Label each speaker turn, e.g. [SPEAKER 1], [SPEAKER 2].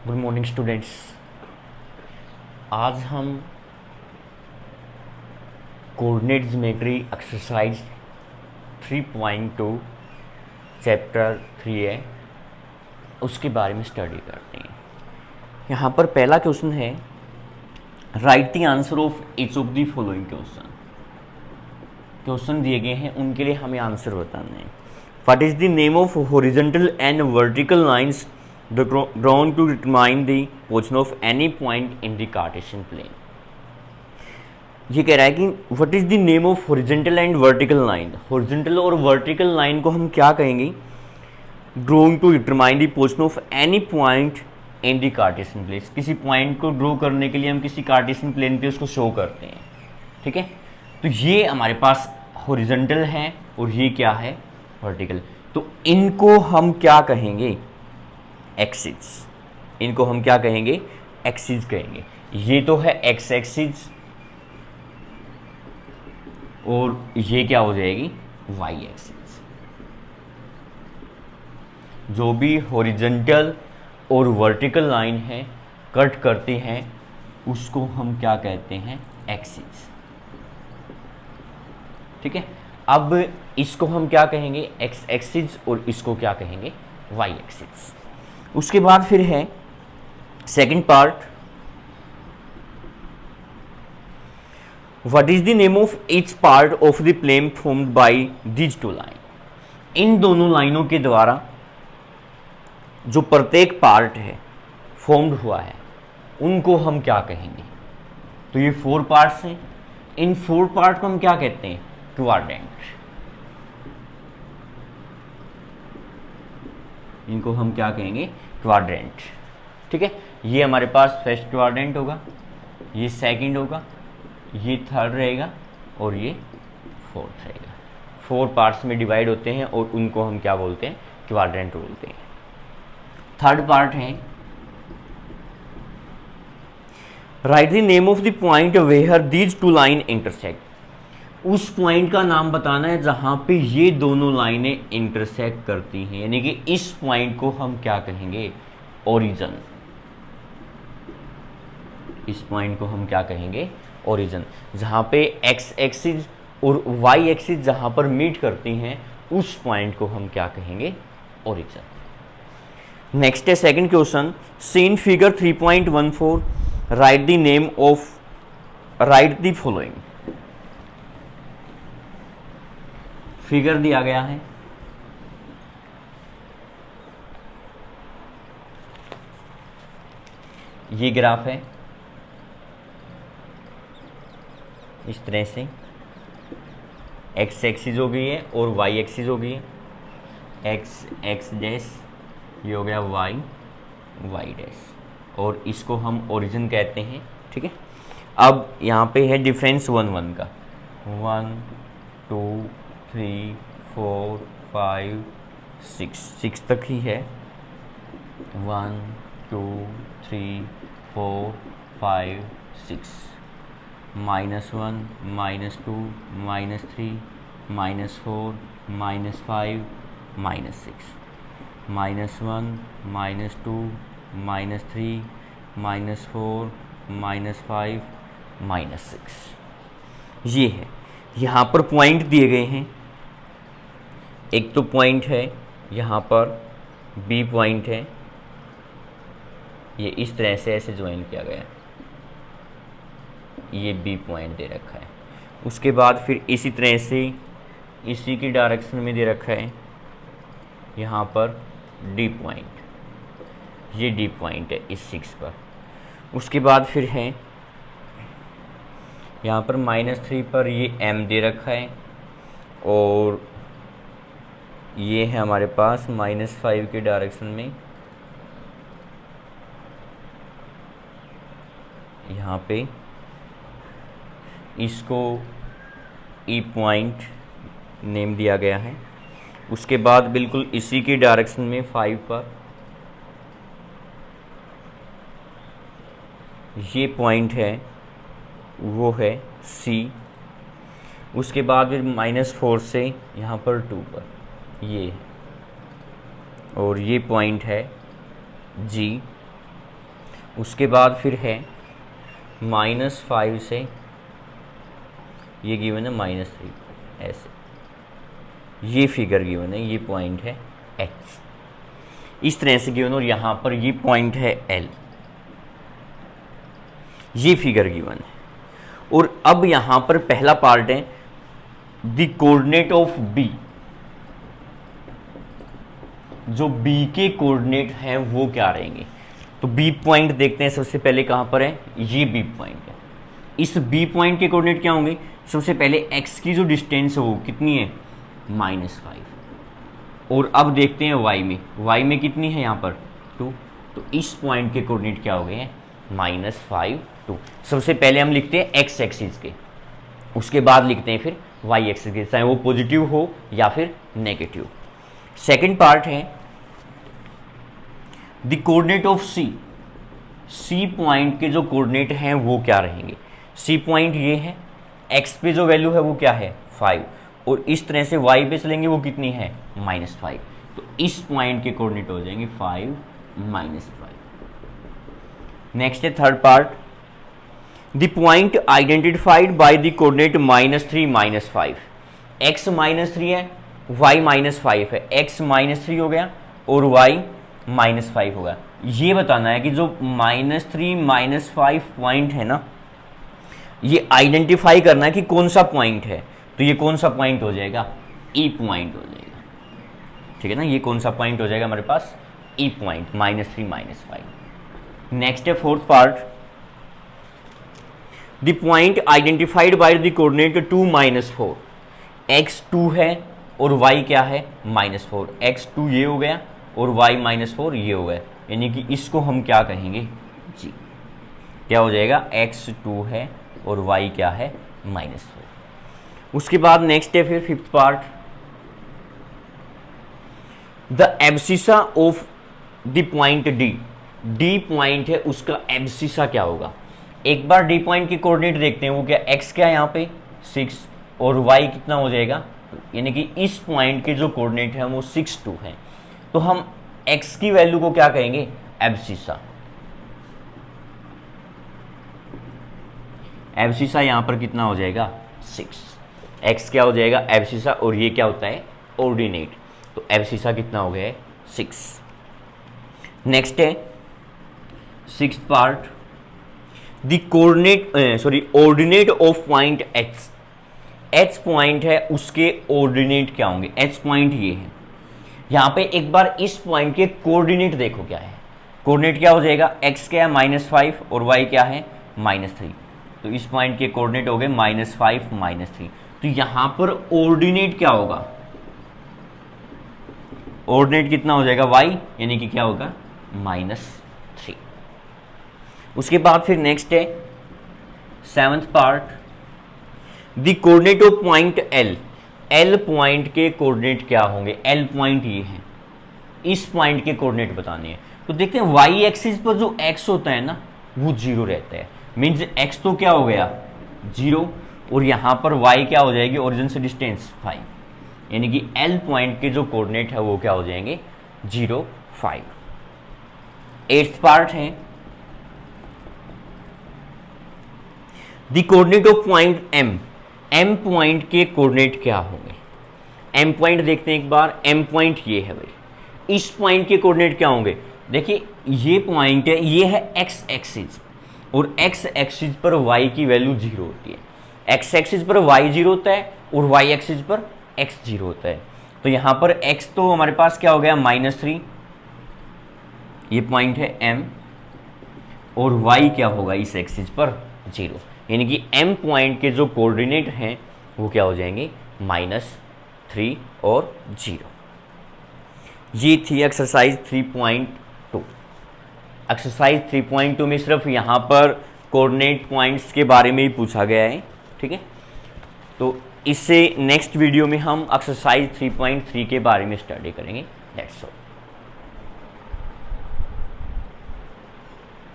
[SPEAKER 1] Good morning students. आज हम coordinate geometry exercise 3.2 chapter 3 है, उसके बारे में स्टडी करते हैं। यहाँ पर पहला क्वेश्चन है, write the answer of each of the following question. Question दिए गए हैं, उनके लिए हमें आंसर बताना है। What is the name of horizontal and vertical lines drawn to determine the position of any point in the Cartesian plane। ये कह रहा है कि what is the name of horizontal and vertical line. Horizontal और vertical line को हम क्या कहेंगे? Drawn to determine the position of any point in the Cartesian plane. किसी पॉइंट को ड्रॉ करने के लिए हम किसी कार्टेशियन प्लेन पे उसको शो करते हैं, ठीक है। तो ये हमारे पास हॉरिजॉन्टल है और ये क्या है? वर्टिकल। तो इनको हम क्या कहेंगे? एक्सिस। इनको हम क्या कहेंगे? एक्सिस कहेंगे। ये तो है एक्स एक्सिस और ये क्या हो जाएगी? Y axis. जो भी हॉरिजॉन्टल और वर्टिकल लाइन है कट करते हैं उसको हम क्या कहते हैं? एक्सिस, ठीक है। अब इसको हम क्या कहेंगे? एक्स एक्सिस और इसको क्या कहेंगे? Y axis. उसके बाद फिर है second part, what is the name of each part of the plane formed by these two line. इन दोनों लाइनों के द्वारा जो प्रत्येक पार्ट है फॉर्म्ड हुआ है उनको हम क्या कहेंगे? तो ये 4 पार्ट्स हैं। इन 4 पार्ट को हम क्या कहते हैं? क्वाड्रेंट। इनको हम क्या कहेंगे? क्वाड्रेंट, ठीक है। ये हमारे पास फर्स्ट क्वाड्रेंट होगा, ये सेकंड होगा, ये थर्ड रहेगा और ये फोर्थ रहेगा। 4 पार्ट्स में डिवाइड होते हैं और उनको हम क्या बोलते हैं? क्वाड्रेंट बोलते हैं। थर्ड पार्ट है, write the name of the point where these two line intersect. उस पॉइंट का नाम बताना है जहां पे ये दोनों लाइनें इंटरसेक्ट करती हैं, यानी कि इस पॉइंट को हम क्या कहेंगे? ओरिजिन। इस पॉइंट को हम क्या कहेंगे? ओरिजिन। जहां पे एक्स एक्सिस और वाई एक्सिस जहां पर मीट करती हैं उस पॉइंट को हम क्या कहेंगे? ओरिजिन। नेक्स्ट है second question, seen figure 3.14 write the name of write the following. Figure दिया गया है, ये ग्राफ है इस तरह से, एक्स एक्सिस हो गई है और वाई एक्सिस हो गई है। एक्स एक्स डैश, ये हो गया वाई वाई डैश, और इसको हम ओरिजिन कहते हैं, ठीक है। अब यहाँ पे है डिफरेंस 1 1 का, 1 2 3 4 5 6 तक ही है। 1 2 3 4 5 6, -1 -2 -3 -4 -5 -6, -1 -2 -3 -4 -5 -6। ये है। यहाँ पर पॉइंट दिए गए हैं। एक तो पॉइंट है यहाँ पर, बी पॉइंट है, ये इस तरह से ऐसे ज्वाइन किया गया है, ये बी पॉइंट दे रखा है। उसके बाद फिर इसी तरह से इसी की डायरेक्शन में दे रखा है यहाँ पर डी पॉइंट, ये डी पॉइंट है इस 6 पर। उसके बाद फिर है यहाँ पर -3 पर ये m दे रखा है, और ये है हमारे पास -5 के डायरेक्शन में यहाँ पे, इसको ई पॉइंट नेम दिया गया है। उसके बाद बिल्कुल इसी की डायरेक्शन में 5 पर ये पॉइंट है, वो है C। उसके बाद फिर -4 से यहाँ पर 2 पर ये, और ये पॉइंट है G। उसके बाद फिर है -5 से ये गिवन है -3, ऐसे ये फिगर गिवन है, ये पॉइंट है x, इस तरह से गिवन, और यहाँ पर ये पॉइंट है l, ये फिगर गिवन है। और अब यहाँ पर पहला पार्ट है द कोऑर्डिनेट ऑफ b, जो b के कोऑर्डिनेट हैं वो क्या रहेंगे। तो b पॉइंट देखते हैं सबसे पहले कहाँ पर है, ये b पॉइंट है। इस b पॉइंट के कोऑर्डिनेट क्या होंगे, सबसे पहले x की जो डिस्टेंस है वो कितनी है, -5। और अब देखते हैं y में कितनी है यहाँ पर 2, तो इस पॉइंट के कोऑर्डिनेट क्या हो गए हैं, -5 2। सबसे पहले हम लिखते हैं x एक्सिस के, उसके बाद लिखते हैं फिर y एक्सिस के, चाहे वो पॉजिटिव हो या फिर नेगेटिव। सेकंड पार्ट है the coordinate of c point के जो कोऑर्डिनेट हैं वो क्या रहेंगे। c पॉइंट ये है, x पे जो वैल्यू है वो क्या है 5, और इस तरह से y पे चलेंगे वो कितनी है -5, तो इस पॉइंट के कोऑर्डिनेट हो जाएंगे 5 -5। नेक्स्ट है third part the point identified by the coordinate -3 -5। x -3 है, y -5 है, x -3 हो गया और y -5 हो गया। ये बताना है कि जो -3 -5 पॉइंट है ना, ये आइडेंटिफाई करना है कि कौन सा पॉइंट है। तो ये कौन सा पॉइंट हो जाएगा, ई पॉइंट हो जाएगा, ठीक है ना। ये कौन सा पॉइंट हो जाएगा हमारे पास, ई पॉइंट, -3 -5। नेक्स्ट है fourth part the point identified by the coordinate 2 -4। x 2 है और y क्या है -4, x 2 ये हो गया और y -4 ये हो गया, यानी कि इसको हम क्या कहेंगे जी, क्या हो जाएगा, x 2 है और y क्या है -4। उसके बाद नेक्स्ट है फिर fifth part the abscissa of the point d point है, उसका एब्सिसा क्या होगा। एक बार d पॉइंट के कोऑर्डिनेट देखते हैं, वो क्या, x क्या है यहाँ पे 6 और y कितना हो जाएगा, यानी कि इस पॉइंट के जो कोऑर्डिनेट है वो 6 2 है, तो हम x की वैल्यू को क्या कहेंगे, एब्सिसा। एब्सिसा यहाँ पर कितना हो जाएगा 6, x क्या हो जाएगा एब्सिसा, और ये क्या होता है ऑर्डिनेट, तो एब्सिसा कितना हो गया है 6। नेक्स्ट है sixth part the coordinate ordinate of point h point है, उसके ऑर्डिनेट क्या होंगे। h पॉइंट ये है, यहाँ पे एक बार इस पॉइंट के कोऑर्डिनेट देखो क्या है, कोऑर्डिनेट क्या हो जाएगा, x क्या है -5 और y क्या है -3, तो इस पॉइंट के कोऑर्डिनेट हो गए -5 -3, तो यहाँ पर ऑर्डिनेट क्या होगा, ऑर्डिनेट कितना हो जाएगा y, यानी कि क्या होगा -3। उसके बाद फिर नेक्स्ट है seventh part the coordinate of point l point के कोऑर्डिनेट क्या होंगे। l पॉइंट ये है, इस पॉइंट के कोऑर्डिनेट बताने हैं, तो देखते हैं y एक्सिस पर जो x होता है ना वो 0 रहता है, मीन्स x तो क्या हो गया 0, और यहाँ पर y क्या हो जाएगी, ओरिजिन से डिस्टेंस 5, यानी कि l पॉइंट के जो कोऑर्डिनेट है वो क्या हो जाएंगे 0 5। एट्थ पार्ट है the coordinate of point m point के कोऑर्डिनेट क्या होंगे। m पॉइंट देखते हैं एक बार, m पॉइंट ये है भाई, इस पॉइंट के कोऑर्डिनेट क्या होंगे। देखिए ये पॉइंट है, ये है x एक्सिस, और x एक्सिस पर y की वैल्यू 0 होती है, x एक्सिस पर y 0 होता है और y एक्सिस पर x 0 होता है, तो यहाँ पर x तो हमारे पास क्या हो गया -3, ये पॉइंट है m, और y क्या होगा इस एक्सिस पर 0, यानी कि m पॉइंट के जो कोऑर्डिनेट हैं वो क्या हो जाएंगे -3 और 0। ये थी एक्सरसाइज 3.2। एक्सरसाइज 3.2 में सिर्फ यहाँ पर कोऑर्डिनेट पॉइंट्स के बारे में ही पूछा गया है, ठीक है। तो इससे नेक्स्ट वीडियो में हम एक्सरसाइज 3.3 के बारे में स्टडी करेंगे। That's all.